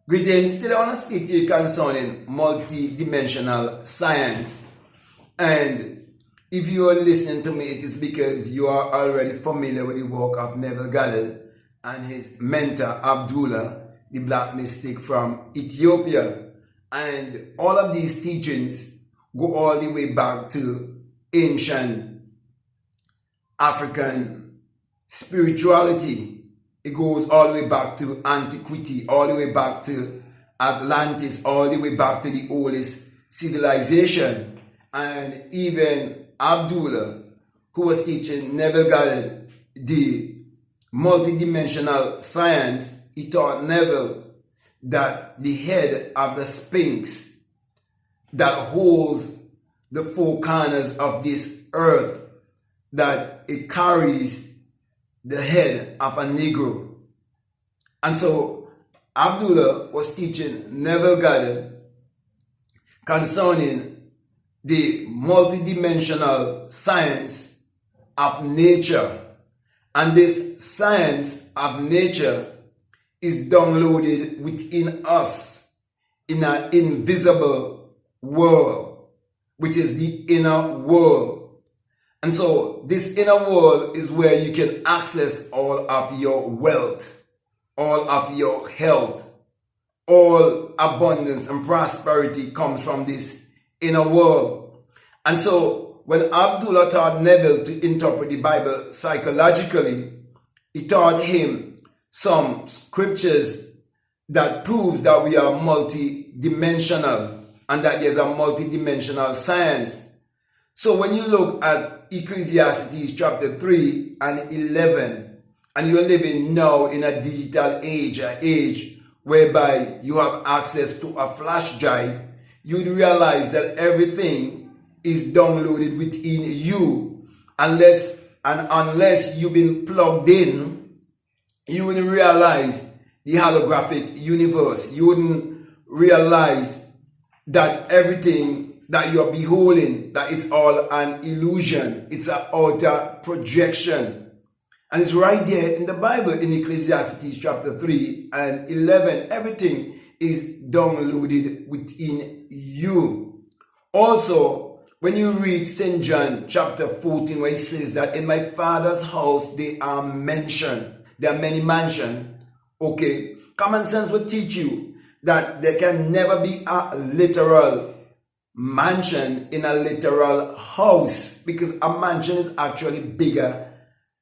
Greetings. Today I want to speak to you concerning multi-dimensional science. And if you are listening to me, it is because you are already familiar with the work of Neville Goddard and his mentor Abdullah, the black mystic from Ethiopia. And all of these teachings go all the way back to ancient African spirituality. It goes all the way back to antiquity, all the way back to Atlantis, all the way back to the oldest civilization. And even Abdullah, who was teaching Neville Goddard the multidimensional science, he taught Neville that the head of the Sphinx that holds the four corners of this earth, that it carries the head of a Negro. And so Abdullah was teaching Neville Goddard concerning the multidimensional science of nature. And this science of nature is downloaded within us in an invisible world, which is the inner world. And so this inner world is where you can access all of your wealth, all of your health, all abundance and prosperity comes from this inner world. And so when Abdullah taught Neville to interpret the Bible psychologically, he taught him some scriptures that proves that we are multi-dimensional and that there's a multi-dimensional science. So when you look at Ecclesiastes chapter 3 and 11, and you're living now in a digital age, an age whereby you have access to a flash drive, you'd realize that everything is downloaded within you. Unless you've been plugged in, you wouldn't realize the holographic universe. You wouldn't realize that everything that you're beholding, that it's all an illusion. It's an outer projection. And it's right there in the Bible, in Ecclesiastes chapter 3 and 11. Everything is downloaded within you. Also, when you read St. John chapter 14, where it says that in my Father's house they are mentioned. There are many mansions. Okay, common sense will teach you that there can never be a literal mansion in a literal house, because a mansion is actually bigger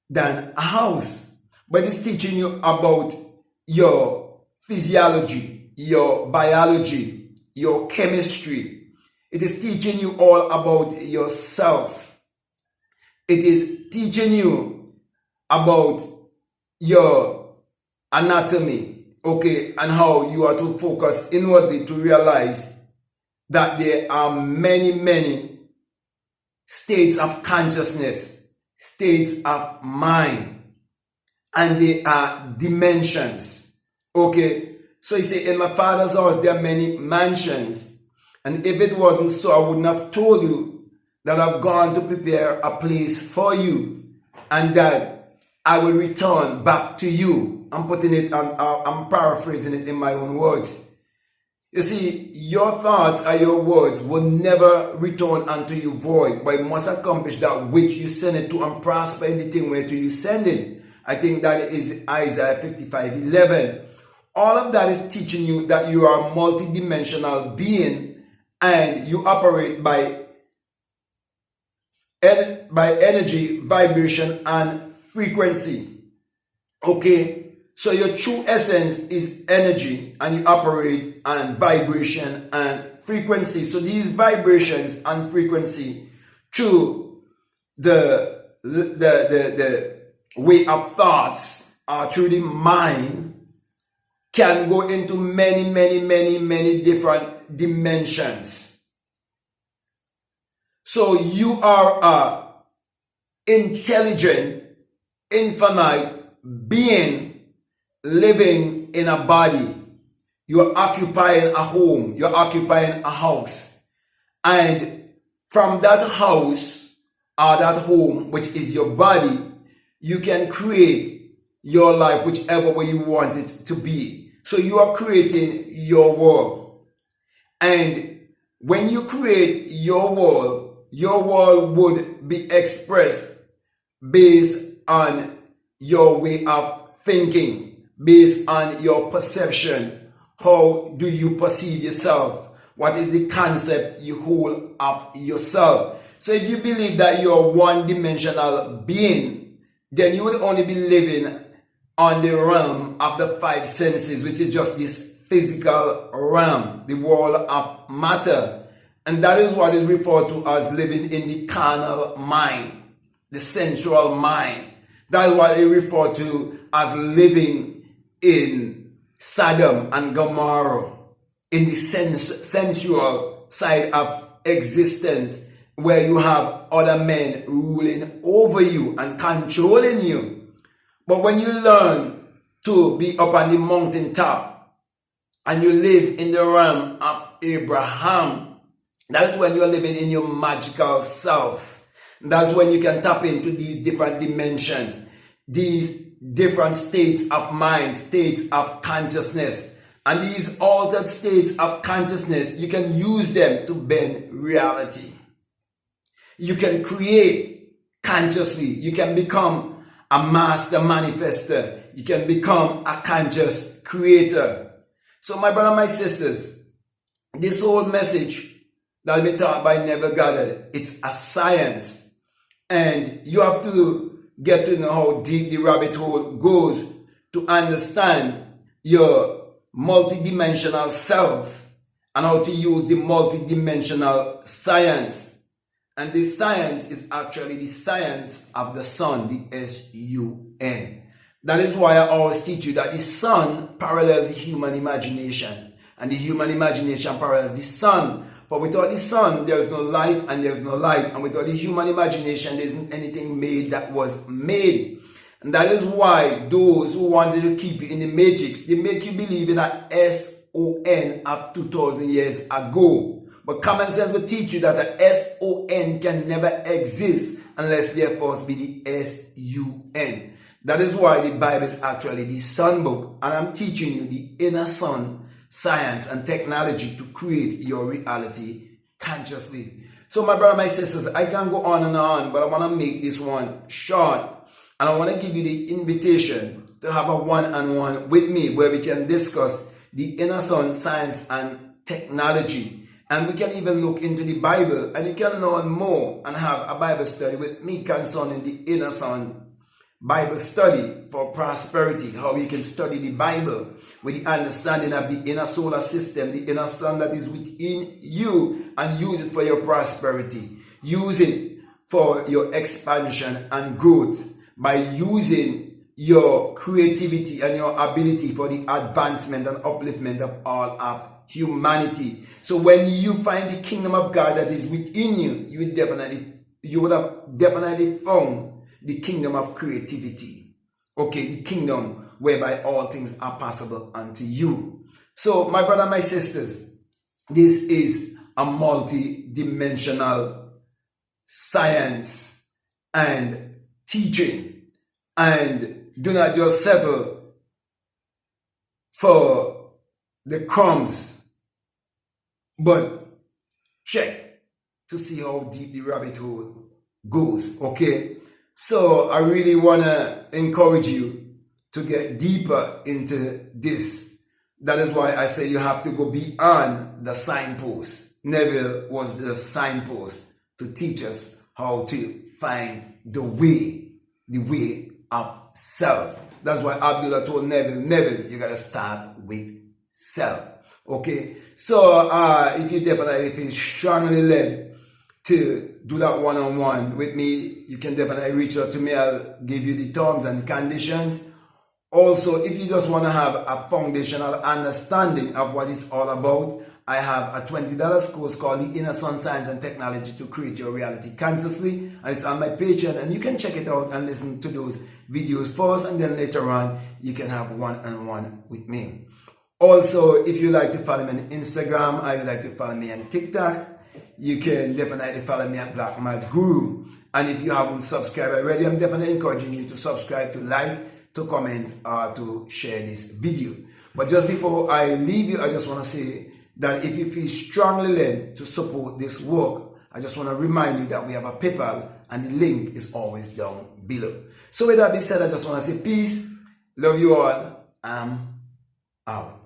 than a house. But it's teaching you about your physiology, your biology, your chemistry. It is teaching you all about yourself. It is teaching you about your anatomy, okay, and how you are to focus inwardly to realize that there are many states of consciousness, states of mind, and they are dimensions. Okay, so you say, in my Father's house there are many mansions, and if it wasn't so, I wouldn't have told you that I've gone to prepare a place for you, and that I will return back to you. I'm putting it on, I'm paraphrasing it in my own words. You see, your thoughts and your words will never return unto you void, but it must accomplish that which you send it to and prosper in the thing whereto you send it. I think that is Isaiah 55:11. All of that is teaching you that you are a multidimensional being and you operate by energy, vibration, and frequency. Okay? So your true essence is energy, and you operate on vibration and frequency. So these vibrations and frequency through the way of thoughts or through the mind can go into many different dimensions. So you are a intelligent, infinite being living in a body. You're occupying a home, you're occupying a house, and from that house or that home, which is your body, you can create your life whichever way you want it to be. So you are creating your world. And when you create your world would be expressed based on your way of thinking, based on your perception. How do you perceive yourself? What is the concept you hold of yourself? So if you believe that you're a one-dimensional being, then you would only be living on the realm of the five senses, which is just this physical realm, the world of matter. And that is what is referred to as living in the carnal mind, the sensual mind. That is what is referred to as living in Sodom and Gomorrah, in the sensual side of existence, where you have other men ruling over you and controlling you. But when you learn to be up on the mountaintop and you live in the realm of Abraham, that is when you're living in your magical self. That's when you can tap into these different dimensions, these different states of mind, states of consciousness. And these altered states of consciousness, you can use them to bend reality. You can create consciously. You can become a master manifester. You can become a conscious creator. So my brother, my sisters, this whole message that has been taught by Neville Goddard, it's a science. And you have to get to know how deep the rabbit hole goes to understand your multidimensional self and how to use the multidimensional science. And this science is actually the science of the sun, the S-U-N. That is why I always teach you that the sun parallels the human imagination, and the human imagination parallels the sun. For without the sun, there is no life and there is no light. And without the human imagination, there isn't anything made that was made. And that is why those who wanted to keep you in the matrix, they make you believe in an S-O-N of 2,000 years ago. But common sense will teach you that a S-O-N can never exist unless there first be the S-U-N. That is why the Bible is actually the sun book. And I'm teaching you the inner sun science and technology to create your reality consciously. So my brother, my sisters, I can go on and on, but I want to make this one short. And I want to give you the invitation to have a one-on-one with me where we can discuss the inner sun science and technology. And we can even look into the Bible, and you can learn more and have a Bible study with me concerning the inner sun Bible study for prosperity, how you can study the Bible with the understanding of the inner solar system, the inner sun that is within you, and use it for your prosperity. Use it for your expansion and growth by using your creativity and your ability for the advancement and upliftment of all of humanity. So when you find the kingdom of God that is within you, you would have definitely found the kingdom of creativity. Okay, the kingdom whereby all things are possible unto you. So my brother, my sisters, this is a multi-dimensional science and teaching. And do not just settle for the crumbs, but check to see how deep the rabbit hole goes, okay? So I really want to encourage you to get deeper into this. That is why I say you have to go beyond the signpost. Neville was the signpost to teach us how to find the way of self. That's why Abdullah told Neville, you got to start with self. Okay, so if you definitely feel strongly led to do that one-on-one with me, you can definitely reach out to me. I'll give you the terms and the conditions. Also, if you just want to have a foundational understanding of what it's all about, I have a $20 course called the Inner Sun Science and Technology to Create Your Reality Consciously, and it's on my Patreon, and you can check it out and listen to those videos first, and then later on you can have one-on-one with me. Also, if you like to follow me on Instagram, or you like to follow me on TikTok, you can definitely follow me at Black Mad Guru. And if you haven't subscribed already, I'm definitely encouraging you to subscribe, to like, to comment, or to share this video. But just before I leave you, I just want to say that if you feel strongly led to support this work, I just want to remind you that we have a PayPal and the link is always down below. So with that being said, I just want to say peace, love you all, I'm out.